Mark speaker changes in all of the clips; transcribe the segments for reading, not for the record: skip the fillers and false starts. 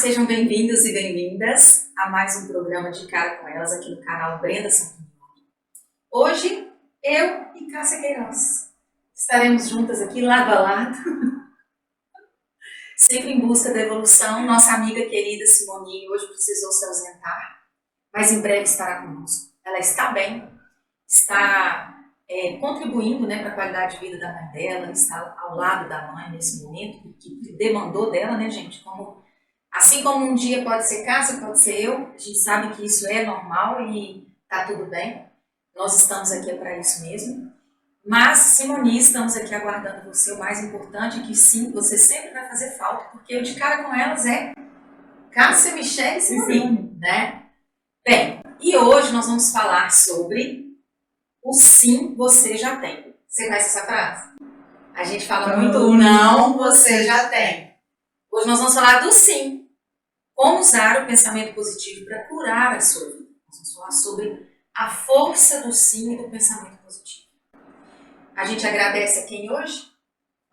Speaker 1: sejam bem-vindos e bem-vindas a mais um programa de Cara com Elas aqui no canal Brenda Santoni. Hoje, eu e Cássia Queiroz estaremos juntas aqui lado a lado, sempre em busca da evolução. Nossa amiga querida Simone hoje precisou se ausentar, mas em breve estará conosco. Ela está bem, está contribuindo, para a qualidade de vida da mãe dela, está ao lado da mãe nesse momento, que demandou dela, né, gente? Assim como um dia pode ser Cássia, pode ser eu, a gente sabe que isso é normal e tá tudo bem. Nós estamos aqui para isso mesmo. Mas, Simone, estamos aqui aguardando você. O mais importante é que sim, você sempre vai fazer falta, porque o de cara com elas é Cássia, Michelle e Simone, né? Bem, e hoje nós vamos falar sobre o sim você já tem. Você conhece essa frase? A gente fala muito o não você já tem. Hoje nós vamos falar do sim. Como usar o pensamento positivo para curar a sua vida. Nós vamos falar sobre a força do sim e do pensamento positivo. A gente agradece a quem hoje?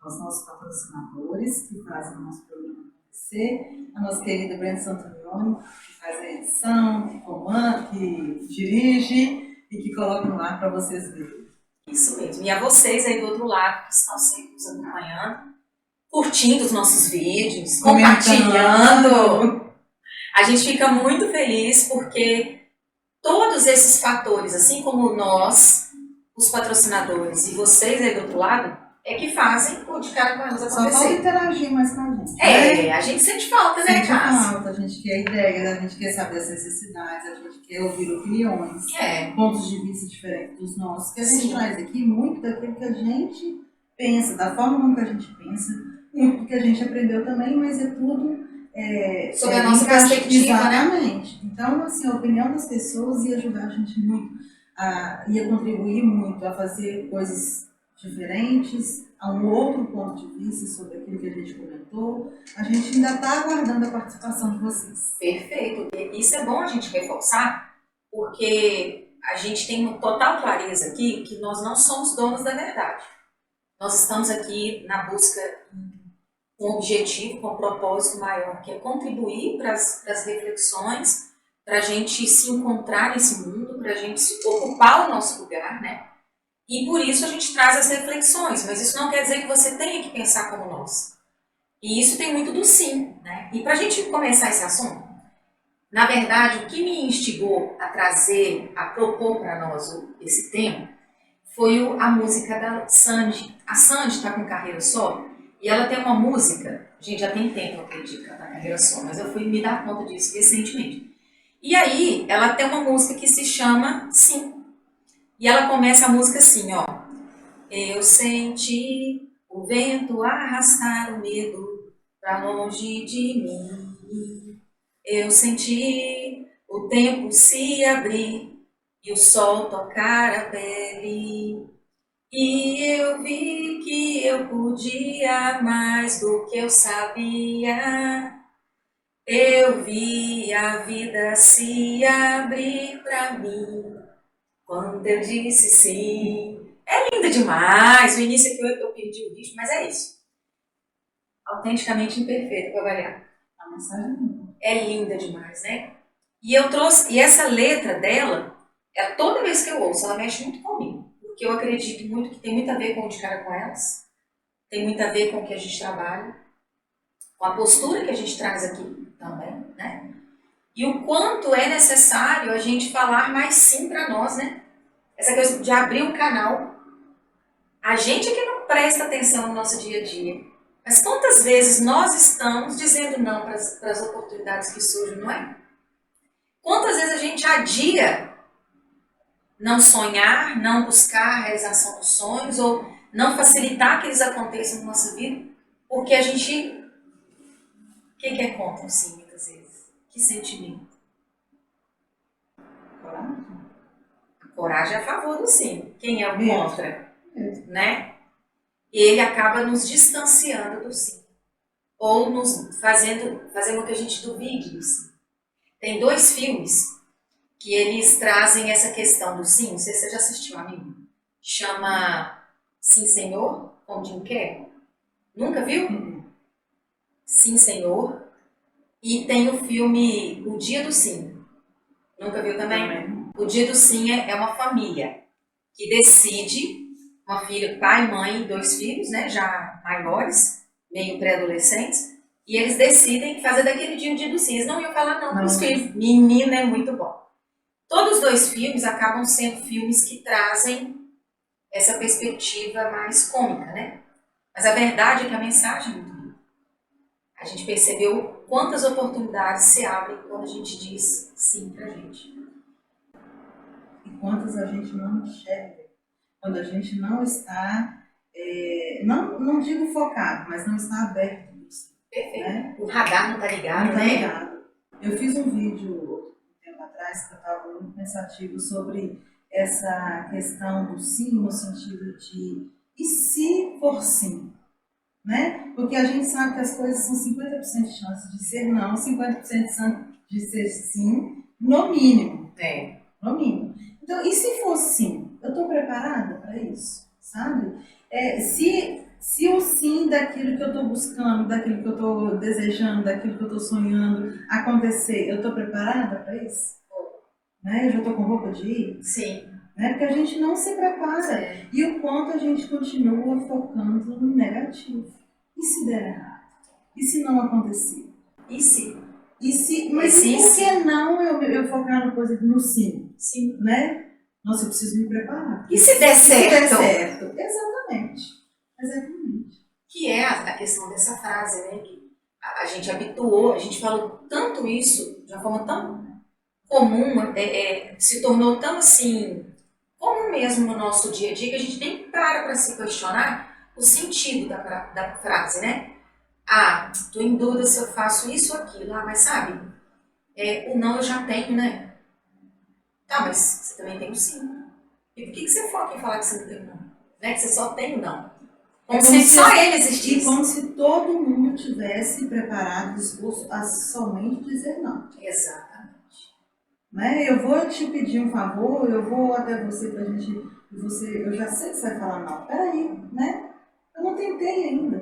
Speaker 2: Aos nossos patrocinadores que fazem o nosso programa acontecer, a nossa querida Brenda Santoni, que faz a edição, que comanda, que dirige e que coloca no ar para vocês verem.
Speaker 1: Isso mesmo. E a vocês aí do outro lado que estão sempre nos acompanhando, curtindo os nossos vídeos, compartilhando. A gente fica muito feliz porque todos esses fatores, assim como nós, os patrocinadores e vocês aí do outro lado, é que fazem o de cara com elas acontecer.
Speaker 2: Só falta interagir mais com a gente.
Speaker 1: A gente sente falta, né, Cássia?
Speaker 2: A gente quer ideias, a gente quer saber as necessidades, a gente quer ouvir opiniões, pontos de vista diferentes dos nossos, que a gente traz aqui muito daquilo que a gente pensa, da forma como que a gente pensa, muito do que a gente aprendeu também, mas é tudo
Speaker 1: sobre a nossa perspectiva,
Speaker 2: exatamente. Então, assim, a opinião das pessoas ia ajudar a gente muito, ia contribuir muito a fazer coisas diferentes, a um outro ponto de vista sobre aquilo que a gente comentou. A gente ainda está aguardando a participação de vocês.
Speaker 1: Perfeito. Isso é bom a gente reforçar, porque a gente tem uma total clareza aqui que nós não somos donos da verdade. Nós estamos aqui na busca com um objetivo, com um propósito maior, que é contribuir para as reflexões, para a gente se encontrar nesse mundo, para a gente ocupar o nosso lugar, né? E por isso a gente traz as reflexões, mas isso não quer dizer que você tenha que pensar como nós. E isso tem muito do sim, né? E para a gente começar esse assunto, na verdade, o que me instigou a trazer, a propor para nós esse tema, foi a música da Sandy. A Sandy está com carreira solo e ela tem uma música, a gente já tem tempo, eu acredito, que ela está com carreira solo, mas eu fui me dar conta disso recentemente. E aí, ela tem uma música que se chama Sim. E ela começa a música assim, ó. Eu senti o vento arrastar o medo pra longe de mim. Eu senti o tempo se abrir e o sol tocar a pele. E eu vi que eu podia mais do que eu sabia. Eu vi a vida se abrir pra mim quando eu disse sim. É linda demais. O início aqui eu perdi o ritmo, mas é isso. Autenticamente imperfeito para variar.
Speaker 2: A mensagem
Speaker 1: é linda demais, né? E eu trouxe, e essa letra dela, toda vez que eu ouço, ela mexe muito comigo. Porque eu acredito muito que tem muito a ver com o de cara com elas, tem muito a ver com o que a gente trabalha, com a postura que a gente traz aqui também, né? E o quanto é necessário a gente falar mais sim para nós, né? Essa coisa de abrir um canal. A gente é que não presta atenção no nosso dia a dia. Mas quantas vezes nós estamos dizendo não para as oportunidades que surgem, não é? Quantas vezes a gente adia não sonhar, não buscar a realização dos sonhos ou não facilitar que eles aconteçam na nossa vida, porque a gente... O que é contra o sim, muitas vezes? Que sentimento?
Speaker 2: Coragem.
Speaker 1: A coragem é a favor do sim. Quem é o contra? Né? E ele acaba nos distanciando do sim. Ou nos fazendo com que a gente duvide do sim. Tem 2 filmes que eles trazem essa questão do sim. Não sei se você já assistiu, amigo. Chama Sim, Senhor, com Jim Carrey. Nunca viu? Sim, Senhor. E tem o filme O Dia do Sim. Nunca viu também? O Dia do Sim é uma família que decide, uma filha, pai, mãe, 2 filhos, né, já maiores, meio pré-adolescentes, e eles decidem fazer daquele dia o Dia do Sim. Eles não iam falar não para os filhos. Menina, é muito bom. Todos os 2 filmes acabam sendo filmes que trazem essa perspectiva mais cômica, né? Mas a verdade é que a mensagem é muito linda. A gente percebeu quantas oportunidades se abrem quando a gente diz sim pra gente.
Speaker 2: E quantas a gente não enxerga. Quando a gente não está, não digo focado, mas não está aberto.
Speaker 1: Perfeito.
Speaker 2: Né?
Speaker 1: O radar não tá ligado,
Speaker 2: Não tá
Speaker 1: né?
Speaker 2: ligado. Eu fiz um vídeo um tempo atrás que eu estava muito pensativo sobre essa questão do sim, no sentido de e se for sim? Né? Porque a gente sabe que as coisas são 50% de chance de ser não, 50% de chance de ser sim, no mínimo. No mínimo. Então, e se for sim? Eu estou preparada para isso, sabe? Se o sim daquilo que eu estou buscando, daquilo que eu estou desejando, daquilo que eu estou sonhando acontecer, eu estou preparada para isso? Né? Eu já estou com roupa de ir?
Speaker 1: Sim.
Speaker 2: Né? Porque a gente não se prepara. E o quanto a gente continua focando no negativo. E se der errado? E se não acontecer?
Speaker 1: E se?
Speaker 2: Mas e por que não eu focar no positivo, no sim?
Speaker 1: Sim.
Speaker 2: Né? Nossa, eu preciso me preparar.
Speaker 1: E se der certo?
Speaker 2: Se der certo. Exatamente.
Speaker 1: Que é a questão dessa frase, né? Que a gente habituou, a gente falou tanto isso de uma forma tão comum, se tornou tão assim, comum mesmo no nosso dia a dia, que a gente nem para se questionar o sentido da frase, né? Ah, tô em dúvida se eu faço isso ou aquilo. Ah, mas sabe, o não eu já tenho, né? Tá, mas você também tem o sim. E por que você foca em falar que você não tem o não? Né? Que você só tem o não. Como se só ele existisse.
Speaker 2: E como se todo mundo tivesse preparado, disposto a somente dizer não.
Speaker 1: Exatamente.
Speaker 2: Né? Eu vou te pedir um favor, eu vou até você pra gente. Eu já sei que você vai falar não. Peraí, né? Eu não tentei ainda.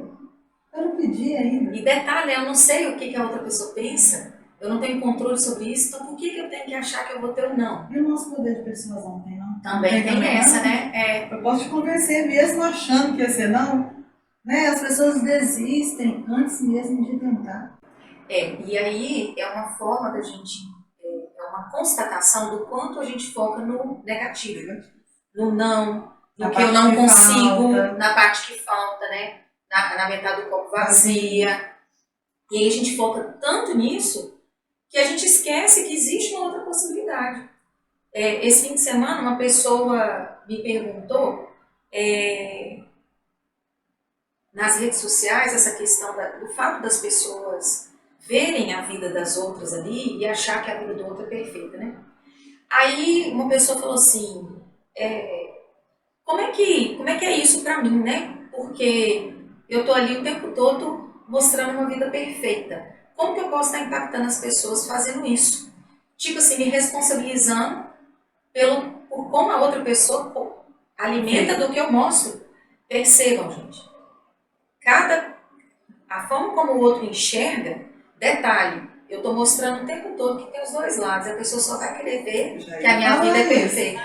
Speaker 2: Eu não pedi ainda.
Speaker 1: E detalhe, eu não sei o que a outra pessoa pensa. Eu não tenho controle sobre isso, então por que eu tenho que achar que eu vou ter o não?
Speaker 2: E o nosso poder de persuasão tem não?
Speaker 1: Também tem essa, né?
Speaker 2: Eu posso te convencer mesmo achando que ia ser não. Né? As pessoas desistem antes mesmo de tentar.
Speaker 1: E aí é uma forma da gente, é uma constatação do quanto a gente foca no negativo, no não, no que eu não consigo, na parte que falta, né? Na metade do copo vazia. E aí a gente foca tanto nisso que a gente esquece que existe uma outra possibilidade. Esse fim de semana uma pessoa me perguntou nas redes sociais essa questão do fato das pessoas verem a vida das outras ali e achar que a vida do outro é perfeita, né? Aí uma pessoa falou assim, como é que é isso pra mim, né? Porque eu tô ali o tempo todo mostrando uma vida perfeita. Como que eu posso estar impactando as pessoas fazendo isso? Tipo assim, me responsabilizando por como a outra pessoa alimenta do que eu mostro. Percebam, gente. A forma como o outro enxerga, detalhe, eu estou mostrando o tempo todo que tem os dois lados. A pessoa só vai querer ver que a minha vida é perfeita.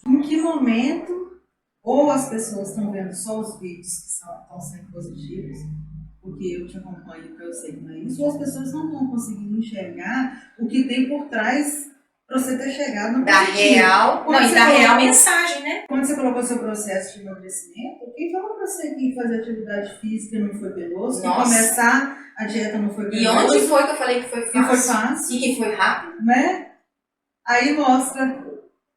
Speaker 2: Em que momento, ou as pessoas estão vendo só os vídeos que estão sendo positivos, porque eu te acompanho, então eu sei que não é isso, ou as pessoas não estão conseguindo enxergar o que tem por trás para você ter chegado no
Speaker 1: real mensagem, né?
Speaker 2: Quando você colocou seu processo de emagrecimento, quem falou para você que fazer atividade física não foi penoso, que começar a dieta não foi penoso?
Speaker 1: E onde foi que eu falei que foi fácil?
Speaker 2: Que foi fácil.
Speaker 1: E que foi rápido?
Speaker 2: Né? Aí mostra,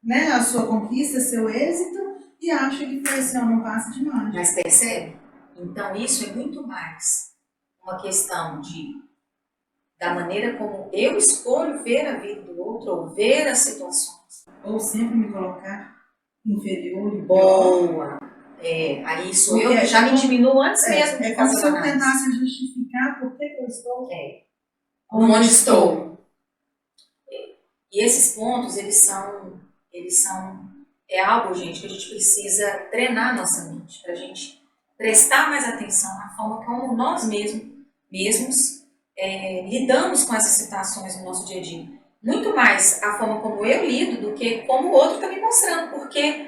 Speaker 2: né, a sua conquista, seu êxito, e acha que foi assim, não passa demais.
Speaker 1: Mas percebe? Então isso é muito mais uma questão da maneira como eu escolho ver a vida do outro, ou ver as situações.
Speaker 2: Ou sempre me colocar inferior e
Speaker 1: boa. Aí isso eu já me diminuo antes mesmo de
Speaker 2: como
Speaker 1: fazer
Speaker 2: se eu tentasse justificar por que eu estou
Speaker 1: onde estou. E esses pontos, eles são algo, gente, que a gente precisa treinar nossa mente, para a gente prestar mais atenção na forma como nós mesmos lidamos com essas situações no nosso dia a dia. Muito mais a forma como eu lido do que como o outro está me mostrando, porque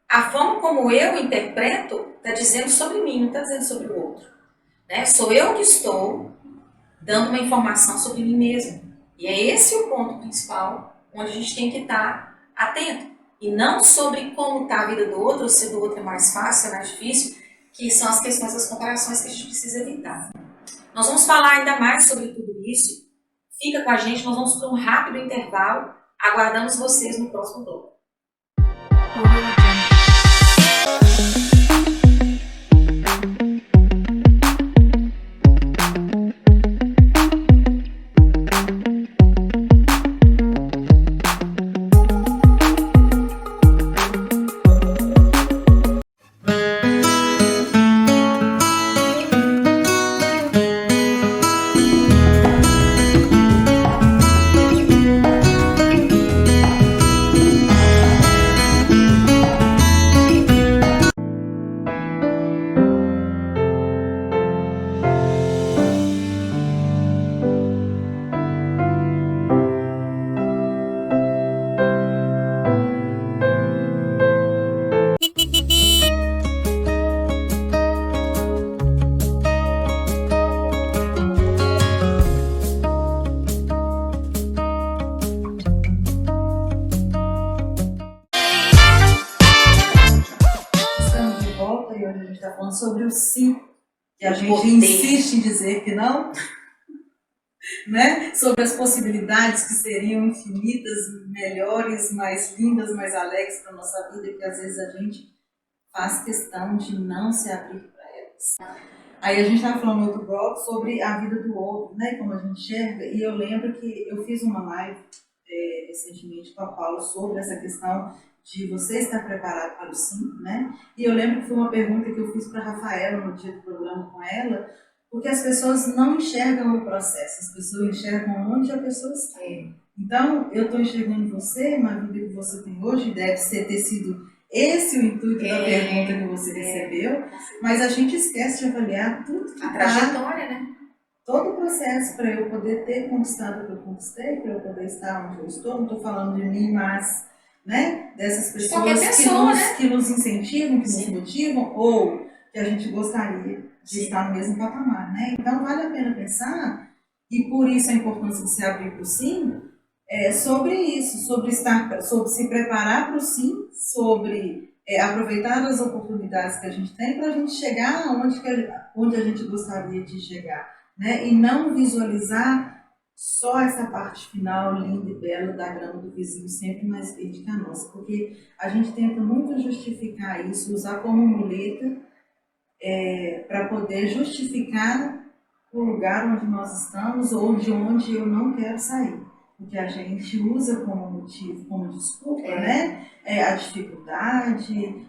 Speaker 1: a forma como eu interpreto está dizendo sobre mim, não está dizendo sobre o outro. Né? Sou eu que estou dando uma informação sobre mim mesmo. E é esse o ponto principal onde a gente tem que estar atento. E não sobre como está a vida do outro, ou se do outro é mais fácil, é mais difícil, que são as questões das comparações que a gente precisa evitar. Nós vamos falar ainda mais sobre tudo isso. Fica com a gente, nós vamos para um rápido intervalo. Aguardamos vocês no próximo bloco.
Speaker 2: Sobre o sim, que a gente insiste em dizer que não, né? Sobre as possibilidades que seriam infinitas, melhores, mais lindas, mais alegres para a nossa vida, que às vezes a gente faz questão de não se abrir para elas. Aí a gente estava falando no outro bloco sobre a vida do outro, né? Como a gente enxerga, e eu lembro que eu fiz uma live recentemente com a Paula sobre essa questão de você estar preparado para o sim, né? E eu lembro que foi uma pergunta que eu fiz para a Rafaela no dia do programa com ela, porque as pessoas não enxergam o processo, as pessoas enxergam onde a pessoa está. Então, eu estou enxergando você, uma vida que você tem hoje, deve ter sido esse o intuito da pergunta que você recebeu, mas a gente esquece de avaliar tudo que
Speaker 1: a trajetória, né?
Speaker 2: Todo o processo para eu poder ter conquistado o que eu conquistei, para eu poder estar onde eu estou, não estou falando de mim, mas né, dessas pessoas que nos incentivam, que nos motivam, ou que a gente gostaria de estar no mesmo patamar. Né? Então, vale a pena pensar, e por isso a importância de se abrir para o sim, sobre isso, sobre se preparar para o sim, sobre aproveitar as oportunidades que a gente tem para a gente chegar onde a gente gostaria de chegar. Né? E não visualizar só essa parte final linda e bela da grama do vizinho, sempre mais verde que a nossa, porque a gente tenta muito justificar isso, usar como muleta para poder justificar o lugar onde nós estamos ou de onde eu não quero sair, porque a gente usa como motivo, como desculpa, né? A dificuldade,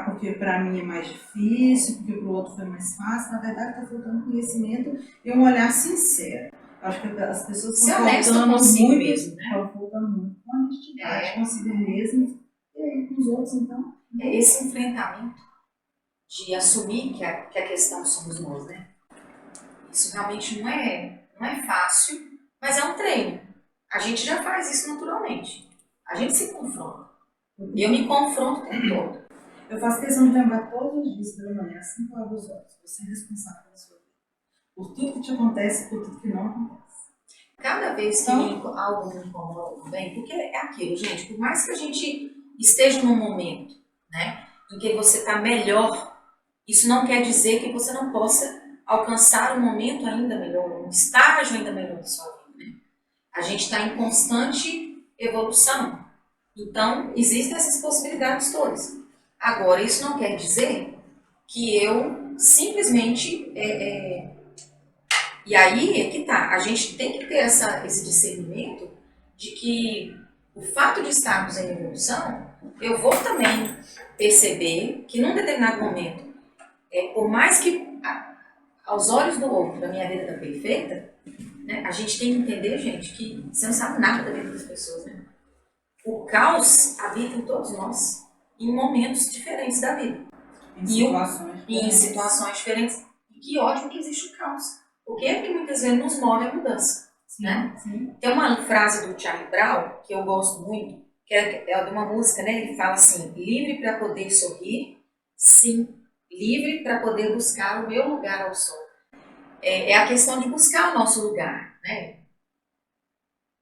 Speaker 2: porque para mim é mais difícil, porque para o outro foi mais fácil. Na verdade, está faltando conhecimento e um olhar sincero. Acho que as pessoas estão faltando muito, mesmo, né? Estão faltando muito com a honestidade, consigo mesmo e aí com os outros, então.
Speaker 1: Esse enfrentamento de assumir que a questão somos nós, né? Isso realmente não é fácil, mas é um treino. A gente já faz isso naturalmente. A gente se confronta. E eu me confronto o tempo todo.
Speaker 2: Eu faço questão de lembrar todos os dias pela manhã, assim que eu abro os olhos. Você é responsável pela sua vida. Por tudo que te acontece e por tudo que não acontece.
Speaker 1: Cada vez que algo me incomoda também, porque é aquilo, gente, por mais que a gente esteja num momento, né, em que você está melhor, isso não quer dizer que você não possa alcançar um momento ainda melhor, um estágio ainda melhor da sua vida. Né? A gente está em constante evolução. Então, existem essas possibilidades todas. Agora, isso não quer dizer que eu simplesmente... E aí é que tá, a gente tem que ter esse discernimento de que o fato de estarmos em evolução, eu vou também perceber que num determinado momento, por mais que aos olhos do outro a minha vida está perfeita, né, a gente tem que entender, gente, que você não sabe nada da vida das pessoas. Né? O caos habita em todos nós, em momentos diferentes da vida. Em situações diferentes. E que ótimo que existe o caos. Porque é que muitas vezes nos move a mudança.
Speaker 2: Sim,
Speaker 1: Né?
Speaker 2: sim.
Speaker 1: Tem uma frase do Charlie Brown que eu gosto muito, que é de uma música, né? Ele fala assim: livre para poder sorrir, sim, livre para poder buscar o meu lugar ao sol. É a questão de buscar o nosso lugar, né?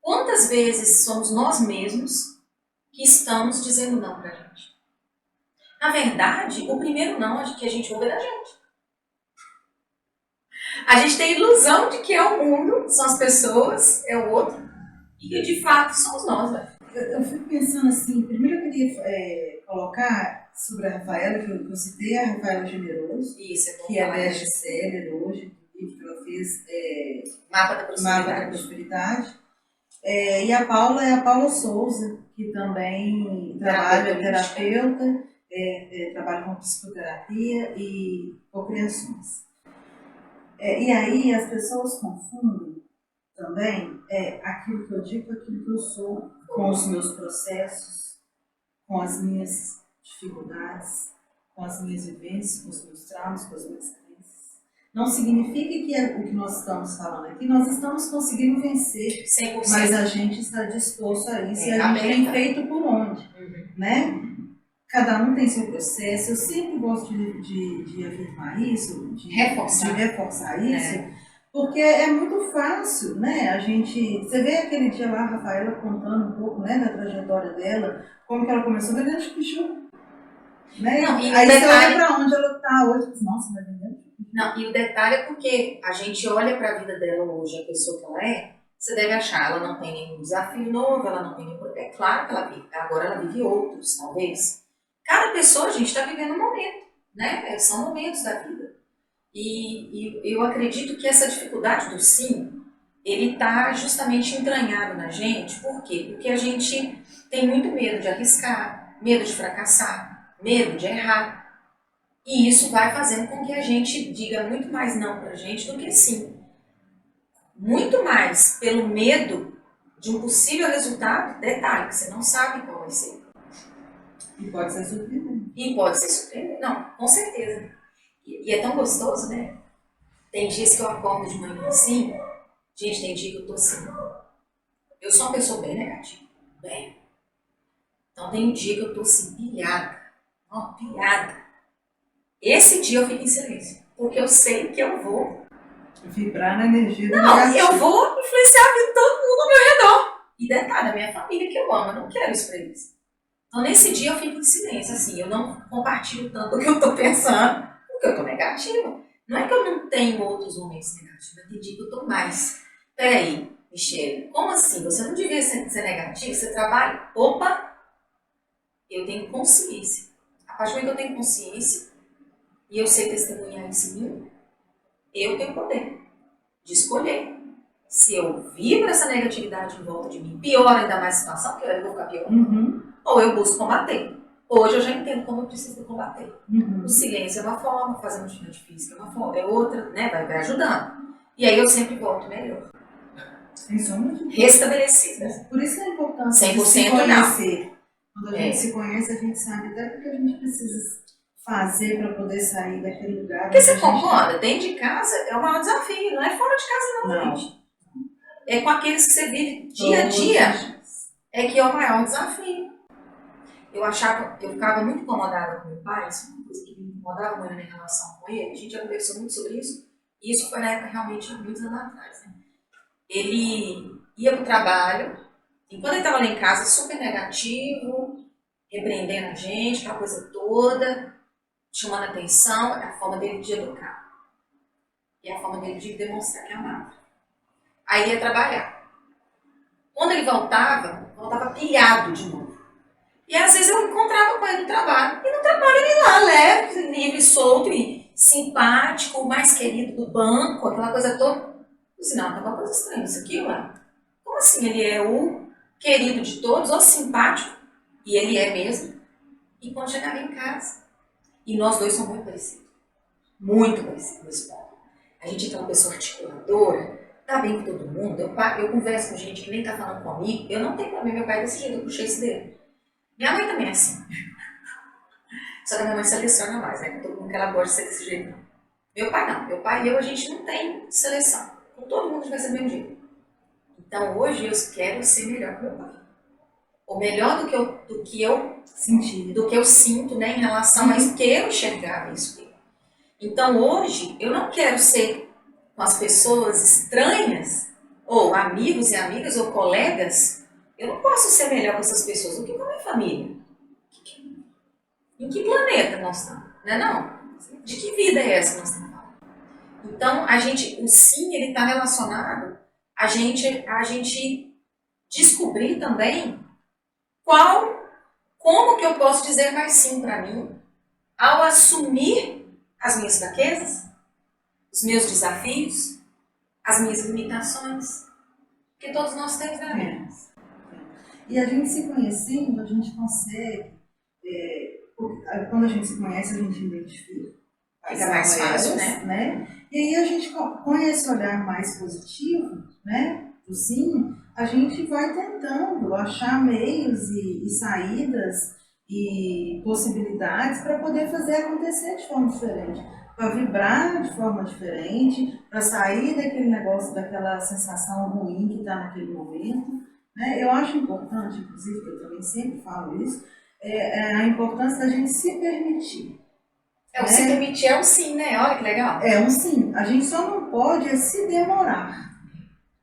Speaker 1: Quantas vezes somos nós mesmos que estamos dizendo não pra gente? Na verdade, o primeiro não que a gente ouve é da gente. A gente tem a ilusão de que é o mundo, são as pessoas, é o outro, e que de fato somos nós, velho.
Speaker 2: Eu fico pensando assim, primeiro eu queria colocar sobre a Rafaela, que eu citei, a Rafaela Generoso,
Speaker 1: Isso, é bom
Speaker 2: que é
Speaker 1: falar disso.
Speaker 2: best-seller hoje, do livro que ela fez,
Speaker 1: Mapa da Prosperidade.
Speaker 2: Mapa da Prosperidade. E a Paula é a Paula Souza, que também trabalha, terapeuta, trabalha com psicoterapia e cocriações. E aí as pessoas confundem também aquilo que eu digo com aquilo que eu sou, com os meus processos, com as minhas dificuldades, com as minhas vivências, com os meus traumas, com as minhas crenças. Não significa que é o que nós estamos falando aqui, nós estamos conseguindo vencer,
Speaker 1: 100%.
Speaker 2: mas a gente está disposto a isso e a gente tem feito por onde, né? Cada um tem seu processo. Eu sempre gosto de afirmar isso, de reforçar isso, porque é muito fácil, né? A gente, você vê aquele dia lá, a Rafaela contando um pouco, né, da trajetória dela, como que ela começou vendendo chup-chup, né?
Speaker 1: Não, e
Speaker 2: aí
Speaker 1: detalhe,
Speaker 2: você olha para onde ela está hoje, diz, nossa, vai vendendo chup-chup.
Speaker 1: Não, e o detalhe é porque a gente olha para a vida dela hoje, a pessoa que ela é, você deve achar, ela não tem nenhum desafio novo, ela não tem nenhum problema. É claro que ela vive, agora ela vive outros, talvez. Cada pessoa, a gente está vivendo um momento, né? São momentos da vida. E eu acredito que essa dificuldade do sim, ele está justamente entranhado na gente. Por quê? Porque a gente tem muito medo de arriscar, medo de fracassar, medo de errar. E isso vai fazendo com que a gente diga muito mais não pra gente do que sim. Muito mais pelo medo de um possível resultado, detalhe, que você não sabe qual vai ser.
Speaker 2: E pode ser surpreendente.
Speaker 1: E pode ser surpreendente. Não, com certeza. E é tão gostoso, né? Tem dias que eu acordo de manhã assim, gente, tem dia que eu tô assim. Eu sou uma pessoa bem negativa. Bem. Então tem um dia que eu tô assim, pilhada. Ó, pilhada. Esse dia eu fico em silêncio. Porque eu sei que eu vou
Speaker 2: vibrar na energia do
Speaker 1: Não,
Speaker 2: negativo.
Speaker 1: eu vou influenciar a vida de todo mundo ao meu redor. E detalhe, a minha família que eu amo, eu não quero isso pra eles. Então nesse dia eu fico em silêncio, assim, eu não compartilho tanto o que eu tô pensando, porque eu tô negativa. Não é que eu não tenho outros momentos negativos, eu entendi que eu tô mais. Peraí, Michele, como assim? Você não devia ser negativo? Você trabalha? Opa! Eu tenho consciência. A partir do momento que eu tenho consciência, e eu sei testemunhar isso em mim, eu tenho poder de escolher. Se eu vibro essa negatividade em volta de mim, piora ainda mais a situação, porque eu vou ficar pior. Ou eu busco combater. Hoje eu já entendo como eu preciso combater. O silêncio é uma forma, fazer uma atividade física é uma forma, é outra, né? Vai ajudando. E aí eu sempre volto melhor.
Speaker 2: Sem sombra de dúvida.
Speaker 1: Restabelecida.
Speaker 2: Por isso que é importante se
Speaker 1: 100%
Speaker 2: conhecer.
Speaker 1: não.
Speaker 2: Quando a gente se conhece, a gente sabe até o que a gente precisa fazer para poder sair daquele lugar.
Speaker 1: Porque você concorda, dentro de casa é o maior desafio, não é fora de casa não, gente. É com aqueles que você vive dia a dia, é que é o maior desafio. Eu ficava muito incomodada com meu pai, isso é uma coisa que me incomodava muito na minha relação com ele, a gente já conversou muito sobre isso, e isso foi na época realmente há muitos anos atrás, né? Ele ia para o trabalho, e quando ele estava lá em casa, super negativo, repreendendo a gente, aquela coisa toda, chamando atenção, é a forma dele de educar. E a forma dele de demonstrar que amava. Aí ele ia trabalhar. Quando ele voltava pilhado de novo. E às vezes eu encontrava com ele no trabalho. E no trabalho ele lá, leve, livre, solto e simpático, o mais querido do banco, aquela coisa toda. Eu disse, não, tá uma coisa estranha isso aqui, ué. Como assim? Ele é o querido de todos, ou simpático, e ele é mesmo. E quando chegava em casa, e nós dois somos muito parecidos. Muito parecidos nesse ponto. A gente é uma pessoa articuladora, tá bem com todo mundo, eu converso com gente que nem tá falando comigo, eu não tenho problema, meu pai é desse jeito, eu puxei esse dedo. Minha mãe também é assim. Só que a minha mãe seleciona mais, né? Com todo mundo que ela gosta de ser desse jeito. Meu pai não. Meu pai e eu, a gente não tem seleção. Com todo mundo vai ser do mesmo jeito. Então hoje eu quero ser melhor que meu pai. Ou melhor do que eu sinto, né, em relação a isso que eu enxergava isso. Então hoje eu não quero ser com as pessoas estranhas, ou amigos e amigas, ou colegas. Eu não posso ser melhor com essas pessoas do que com a minha família. Em que planeta nós estamos? Não é não? De que vida é essa que nós estamos falando? Então, o sim, ele está relacionado a gente descobrir também como que eu posso dizer mais sim para mim ao assumir as minhas fraquezas, os meus desafios, as minhas limitações, que todos nós temos, né?
Speaker 2: E a gente se conhecendo, a gente consegue, quando a gente se conhece, a gente identifica.
Speaker 1: Fica mais fácil,
Speaker 2: né? E aí a gente, com esse olhar mais positivo, né, do sim, a gente vai tentando achar meios e saídas e possibilidades para poder fazer acontecer de forma diferente, para vibrar de forma diferente, para sair daquele negócio, daquela sensação ruim que está naquele momento. Né? Eu acho importante, inclusive, que eu também sempre falo isso, a importância da gente se permitir.
Speaker 1: O se permitir é um sim, né? Olha que legal.
Speaker 2: É um sim. A gente só não pode se demorar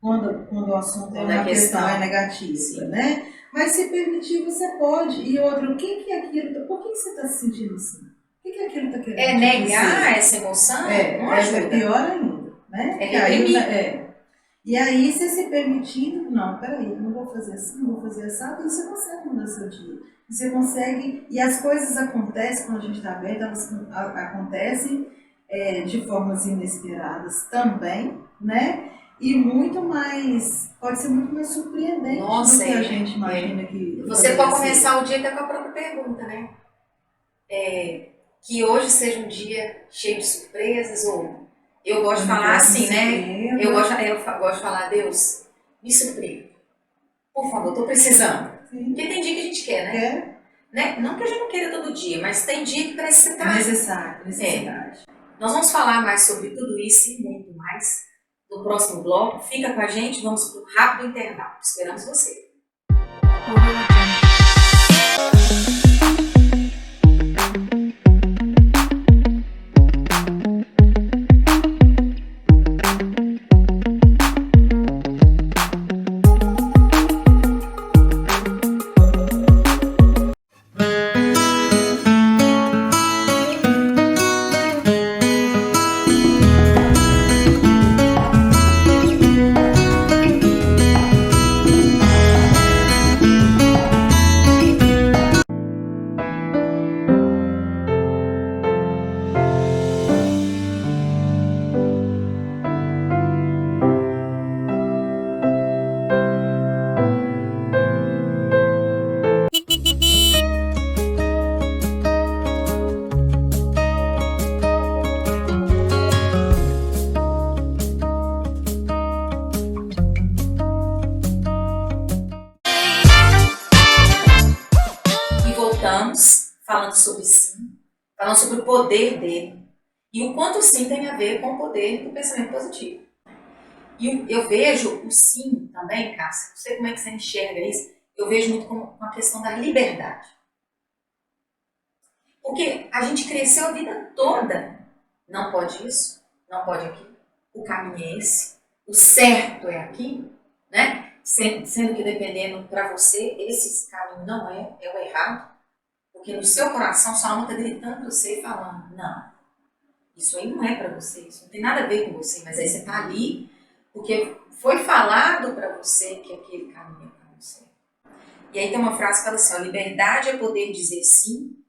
Speaker 2: quando o assunto é uma questão é negativa, sim, né? Mas se permitir, você pode. E outra, o que é aquilo? Por que você está se sentindo assim? O que é aquilo que está querendo
Speaker 1: dizer? Negar essa emoção? Não ajuda.
Speaker 2: É pior ainda, né?
Speaker 1: Reprimir.
Speaker 2: E aí, você se permitindo, não, peraí, não vou fazer assim, não vou fazer assado, e você consegue mudar seu dia. Você consegue, e as coisas acontecem quando a gente está aberto, elas acontecem de formas inesperadas também, né? E muito mais, pode ser muito mais surpreendente do que a gente imagina que...
Speaker 1: Você pode começar o dia com a própria pergunta, né? Que hoje seja um dia cheio de surpresas, ou eu gosto de falar assim, né? Eu gosto de falar, Deus, me surpreenda. Por favor, estou precisando. Sim. Porque tem dia que a gente quer, né? Não que a gente não queira todo dia, mas tem dia que parece que você está...
Speaker 2: necessidade.
Speaker 1: Nós vamos falar mais sobre tudo isso e muito mais no próximo bloco. Fica com a gente, vamos para um rápido intervalo. Esperamos você. Falando sobre sim, falando sobre o poder dele e o quanto o sim tem a ver com o poder do pensamento positivo. E eu vejo o sim também, Cássia, não sei como é que você enxerga isso, eu vejo muito com a questão da liberdade. Porque a gente cresceu a vida toda, não pode isso, não pode aquilo, o caminho é esse, o certo é aqui, né? Sendo que dependendo para você, esse caminho não é o errado. Porque no seu coração, sua alma está gritando para você e falando, não, isso aí não é para você, isso não tem nada a ver com você, mas aí você está ali porque foi falado para você que aquele caminho é para você. E aí tem uma frase que fala assim, liberdade é poder dizer sim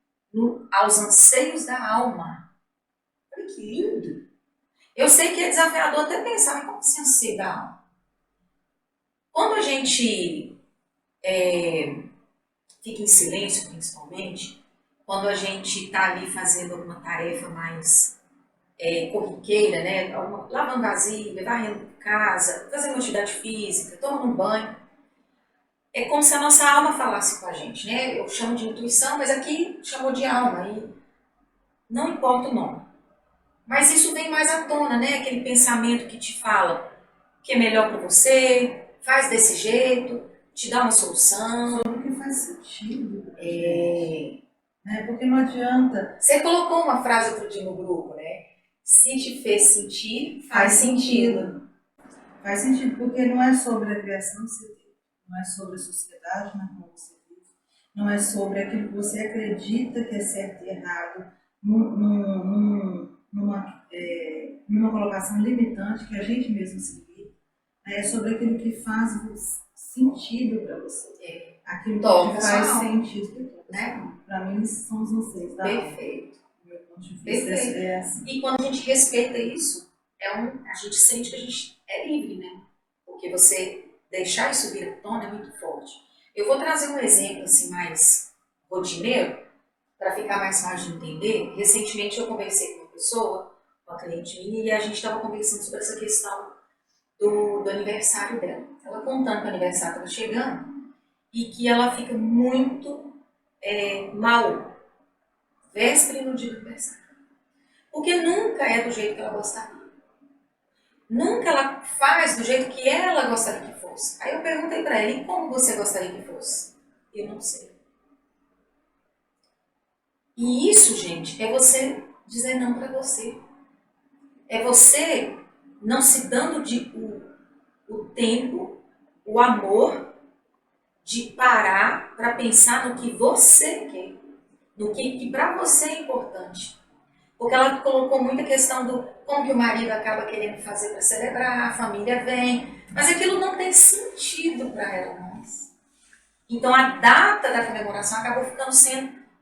Speaker 1: aos anseios da alma. Olha que lindo! Eu sei que é desafiador até pensar, mas como assim anseio da alma? Quando a gente fica em silêncio, principalmente, quando a gente está ali fazendo alguma tarefa mais corriqueira, né? Lavando vasilha, varrendo casa, fazendo uma atividade física, tomando um banho. É como se a nossa alma falasse com a gente, né? Eu chamo de intuição, mas aqui chamou de alma, e não importa o nome. Mas isso vem mais à tona, né? Aquele pensamento que te fala que é melhor para você, faz desse jeito, te dá uma solução.
Speaker 2: Sobre o que faz sentido.
Speaker 1: É...
Speaker 2: Né? Porque não adianta.
Speaker 1: Você colocou uma frase outro dia no grupo, né? Se te fez sentir, faz sentido.
Speaker 2: Faz sentido, porque não é sobre a criação que você teve, não é sobre a sociedade na qual você vive, não é sobre aquilo que você acredita que é certo e errado, numa colocação limitante que a gente mesmo se limita, é sobre aquilo que faz sentido para você. Aquilo que te faz sentido, né? Para mim, somos vocês, tá?
Speaker 1: Perfeito.
Speaker 2: Do meu ponto de vista,
Speaker 1: Perfeito.
Speaker 2: é assim.
Speaker 1: E quando a gente respeita isso, a gente sente que a gente é livre, né? Porque você deixar isso vir à tona é muito forte. Eu vou trazer um exemplo assim mais rotineiro, para ficar mais fácil de entender. Recentemente eu conversei com uma pessoa, uma cliente minha, e a gente estava conversando sobre essa questão do aniversário dela. Ela contando que o aniversário estava chegando e que ela fica muito mal, véspera e no dia do aniversário. Porque nunca é do jeito que ela gostaria. Nunca ela faz do jeito que ela gostaria que fosse. Aí eu perguntei para ela, e como você gostaria que fosse? Eu não sei. E isso, gente, é você dizer não para você. É você não se dando o tempo, o amor de parar para pensar no que você quer, no que para você é importante. Porque ela colocou muita questão do como que o marido acaba querendo fazer para celebrar, a família vem, mas aquilo não tem sentido para ela mais. Então a data da comemoração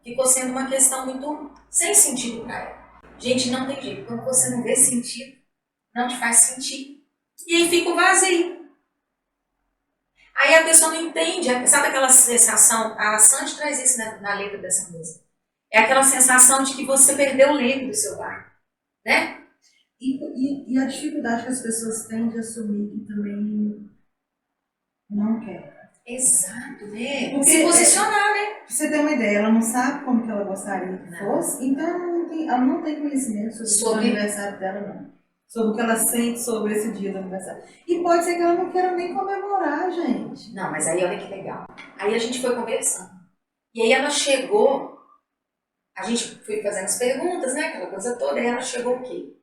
Speaker 1: ficou sendo uma questão muito sem sentido para ela. Gente, não tem jeito. Quando você não vê sentido, não te faz sentido. E aí fica o vazio. Aí a pessoa não entende, sabe aquela sensação, a Sandy traz isso na letra dessa música. É aquela sensação de que você perdeu o leme do seu lar, né?
Speaker 2: E a dificuldade que as pessoas têm de assumir que também não quer.
Speaker 1: Exato, né?
Speaker 2: Porque
Speaker 1: se posicionar, né?
Speaker 2: Pra você ter uma ideia, ela não sabe como que ela gostaria que fosse, então ela não tem conhecimento sobre o aniversário dela, não. Sobre o que ela sente sobre esse dia do aniversário. E pode ser que ela não queira nem comemorar, gente.
Speaker 1: Não, mas aí olha que legal. Aí a gente foi conversando. E aí ela chegou, a gente foi fazendo as perguntas, né? Aquela coisa toda, e ela chegou o quê?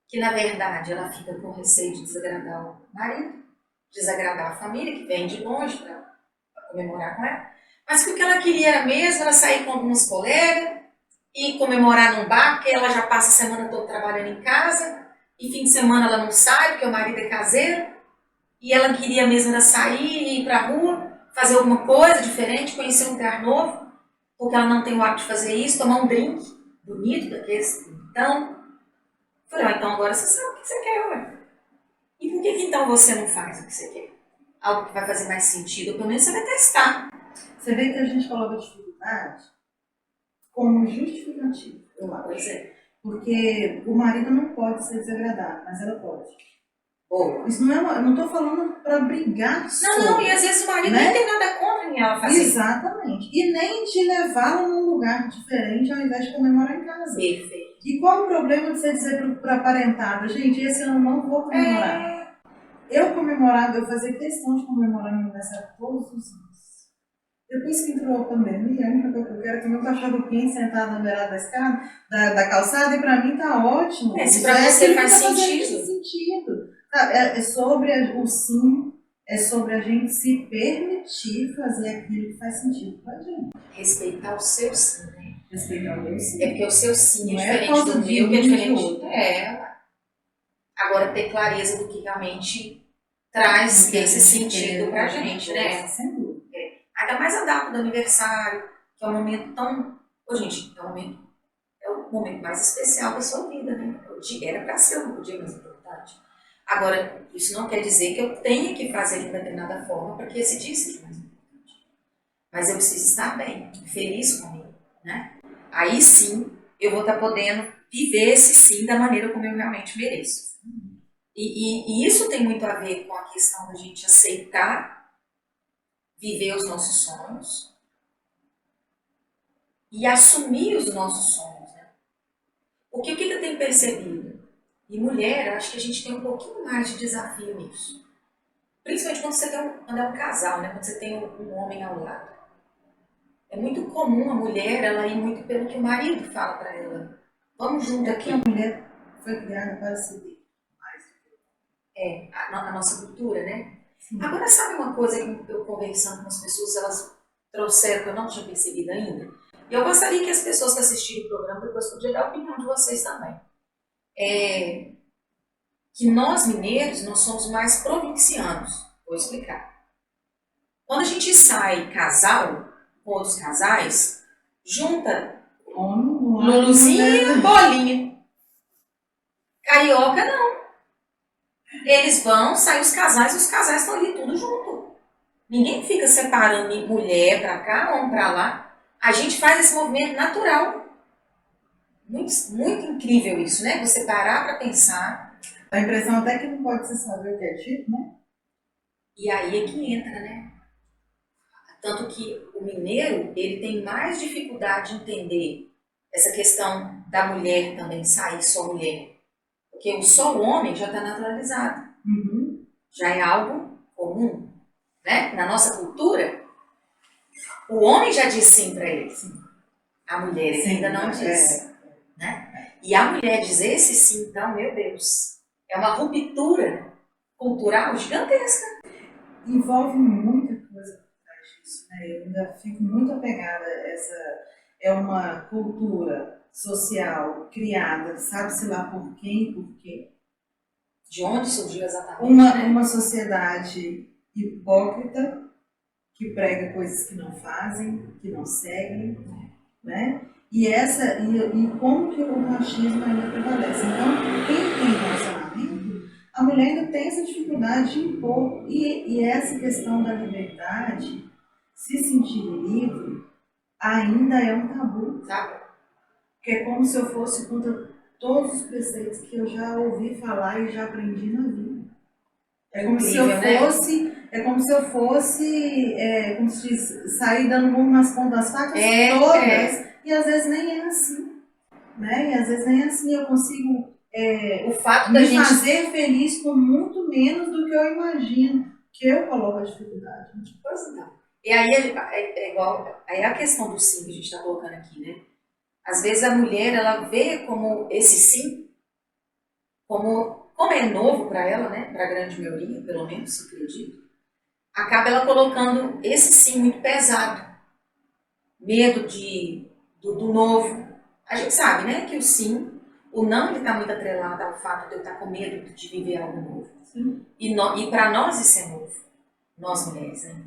Speaker 1: Que na verdade ela fica com receio de desagradar o marido, desagradar a família, que vem de longe para comemorar com ela. Mas que o que ela queria era mesmo era sair com alguns colegas e comemorar num bar, porque ela já passa a semana toda trabalhando em casa, e fim de semana ela não sai, porque o marido é caseiro, e ela queria mesmo era sair e ir pra rua, fazer alguma coisa diferente, conhecer um lugar novo, porque ela não tem o hábito de fazer isso, tomar um drink bonito daqueles. Então, falei, então agora você sabe o que você quer, ué. E por que então você não faz o que você quer? Algo que vai fazer mais sentido, ou pelo menos você vai testar.
Speaker 2: Você vê que a gente coloca dificuldade como justificativo, eu acho.
Speaker 1: Pois é.
Speaker 2: Porque o marido não pode ser desagradável, mas ela pode.
Speaker 1: Boa.
Speaker 2: Isso não é eu não estou falando para brigar sobre.
Speaker 1: Não, e às vezes o marido nem tem nada contra em ela fazer.
Speaker 2: Exatamente. E nem de levá-la num lugar diferente ao invés de comemorar em casa.
Speaker 1: Perfeito.
Speaker 2: E qual o problema de você dizer para a parentada, gente, esse ano eu não vou comemorar? Eu fazia questão de comemorar meu aniversário todos os anos. Depois que entrou a pandemia, a única coisa que eu quero é que meu cachorro quente sentado na beirada da escada, da calçada, e pra mim tá ótimo.
Speaker 1: Se pra você faz sentido.
Speaker 2: É sobre o sim, é sobre a gente se permitir fazer aquilo que faz sentido pra gente.
Speaker 1: Respeitar o seu sim, né?
Speaker 2: Respeitar o meu sim.
Speaker 1: É porque o seu sim
Speaker 2: Não
Speaker 1: é
Speaker 2: é
Speaker 1: diferente do meu, que é diferente
Speaker 2: do outro.
Speaker 1: Agora ter clareza do que realmente traz esse sentido pra gente, né?
Speaker 2: Sem dúvida.
Speaker 1: Ainda mais a data do aniversário, que é um momento tão... Ô, gente, é o momento mais especial da sua vida, né? Era para ser o dia mais importante. Agora, isso não quer dizer que eu tenha que fazer de determinada forma para que esse dia seja mais importante. Mas eu preciso estar bem, feliz comigo, né? Aí sim, eu vou estar podendo viver esse sim da maneira como eu realmente mereço. E isso tem muito a ver com a questão da gente aceitar viver os nossos sonhos e assumir os nossos sonhos, né? Porque o que eu tenho percebido? E mulher, eu acho que a gente tem um pouquinho mais de desafio nisso. Principalmente quando você tem quando é um casal, né? Quando você tem um homem ao lado. É muito comum a mulher, ela ir muito pelo que o marido fala para ela. Vamos junto aqui.
Speaker 2: A mulher foi criada para ceder mais.
Speaker 1: A nossa cultura, né?
Speaker 2: Sim.
Speaker 1: Agora, sabe uma coisa que eu conversando com as pessoas, elas trouxeram que eu não tinha percebido ainda? E eu gostaria que as pessoas que assistirem o programa depois podiam dar a opinião de vocês também. Que nós mineiros, nós somos mais provincianos. Vou explicar. Quando a gente sai casal com outros casais, junta Luluzinha e Bolinha. Carioca não. Eles vão, saem os casais estão ali tudo junto. Ninguém fica separando mulher pra cá, homem pra lá. A gente faz esse movimento natural. Muito, muito incrível isso, né? Você parar pra pensar.
Speaker 2: A impressão até que não pode se saber o que é tipo, né?
Speaker 1: E aí é que entra, né? Tanto que o mineiro, ele tem mais dificuldade de entender essa questão da mulher também sair só mulher. Porque o só o homem já está naturalizado.
Speaker 2: Uhum.
Speaker 1: Já é algo comum. Né? Na nossa cultura, o homem já diz sim para ele. A mulher ainda não diz. Né? E a mulher dizer esse sim, então, meu Deus, é uma ruptura cultural gigantesca.
Speaker 2: Envolve muita coisa por trás disso, né? Eu ainda fico muito apegada a essa. É uma cultura social criada, sabe-se lá por quem e por quê.
Speaker 1: De onde surgiu exatamente?
Speaker 2: Uma sociedade hipócrita que prega coisas que não fazem, que não seguem, né? E como que o machismo ainda prevalece. Então, quem tem relacionamento, a mulher ainda tem essa dificuldade de impor. E essa questão da liberdade, se sentir livre, ainda é um tabu.
Speaker 1: Sabe?
Speaker 2: Porque é como se eu fosse contra todos os preceitos que eu já ouvi falar e já aprendi na vida. É como se eu fosse, como se diz, sair dando murro nas pontas das facas todas. E às vezes nem é assim, né? E às vezes nem é assim. Eu consigo
Speaker 1: o fato da gente
Speaker 2: fazer feliz com muito menos do que eu imagino, que eu coloco a dificuldade.
Speaker 1: Pois não. E aí é igual, aí a questão do sim que a gente está colocando aqui, né? Às vezes a mulher, ela vê como esse sim, como é novo para ela, né? Para a grande maioria, pelo menos, acredito, acaba ela colocando esse sim muito pesado. Medo do novo. A gente sabe, né, que o sim, o não, ele está muito atrelado ao fato de eu estar com medo de viver algo novo.
Speaker 2: Sim.
Speaker 1: E para nós isso é novo, nós mulheres, né?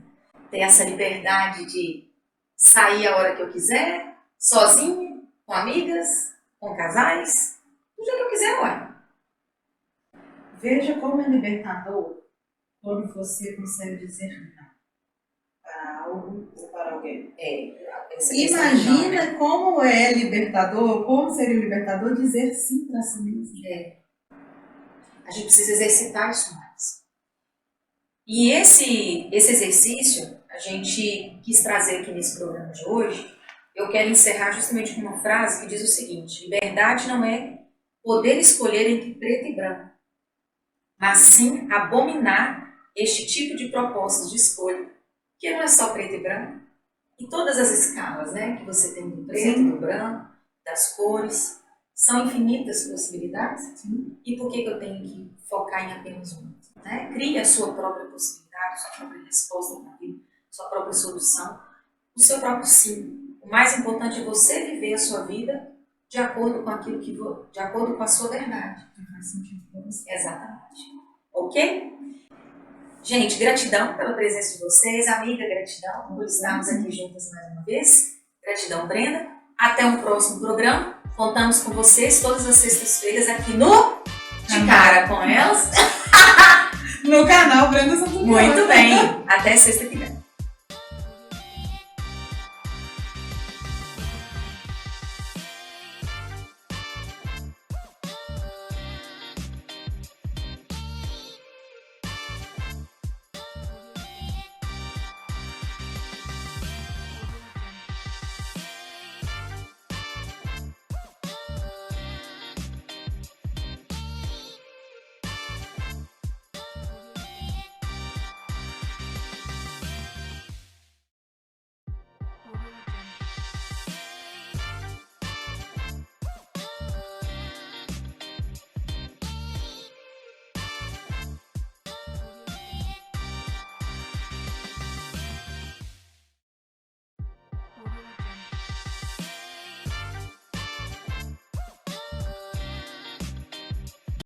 Speaker 1: Ter essa liberdade de sair a hora que eu quiser, sozinha, com amigas, com casais, do jeito que eu quiser, ué.
Speaker 2: Veja como é libertador quando você consegue dizer não para algo ou para alguém. Imagina como é libertador, como seria libertador dizer sim para si mesmo.
Speaker 1: A gente precisa exercitar isso mais. E esse exercício, a gente quis trazer aqui nesse programa de hoje. Eu quero encerrar justamente com uma frase que diz o seguinte: liberdade não é poder escolher entre preto e branco, mas sim abominar este tipo de propostas de escolha, que não é só preto e branco, e todas as escalas, né, que você tem do preto, do branco, das cores, são infinitas possibilidades.
Speaker 2: Sim.
Speaker 1: E por que eu tenho que focar em apenas uma? Né? Crie a sua própria possibilidade, sua própria resposta para aquilo, sua própria solução, o seu próprio sim. O mais importante é você viver a sua vida de acordo com aquilo de acordo com a sua verdade.
Speaker 2: Faz sentido para você.
Speaker 1: Exatamente. Ok? Gente, gratidão pela presença de vocês. Amiga, gratidão por estarmos aqui juntas mais uma vez. Gratidão, Brenda. Até um próximo programa. Contamos com vocês todas as sextas-feiras aqui no De Cara com Elas.
Speaker 2: No canal Brenda Santos.
Speaker 1: Muito bem. Até sexta que vem.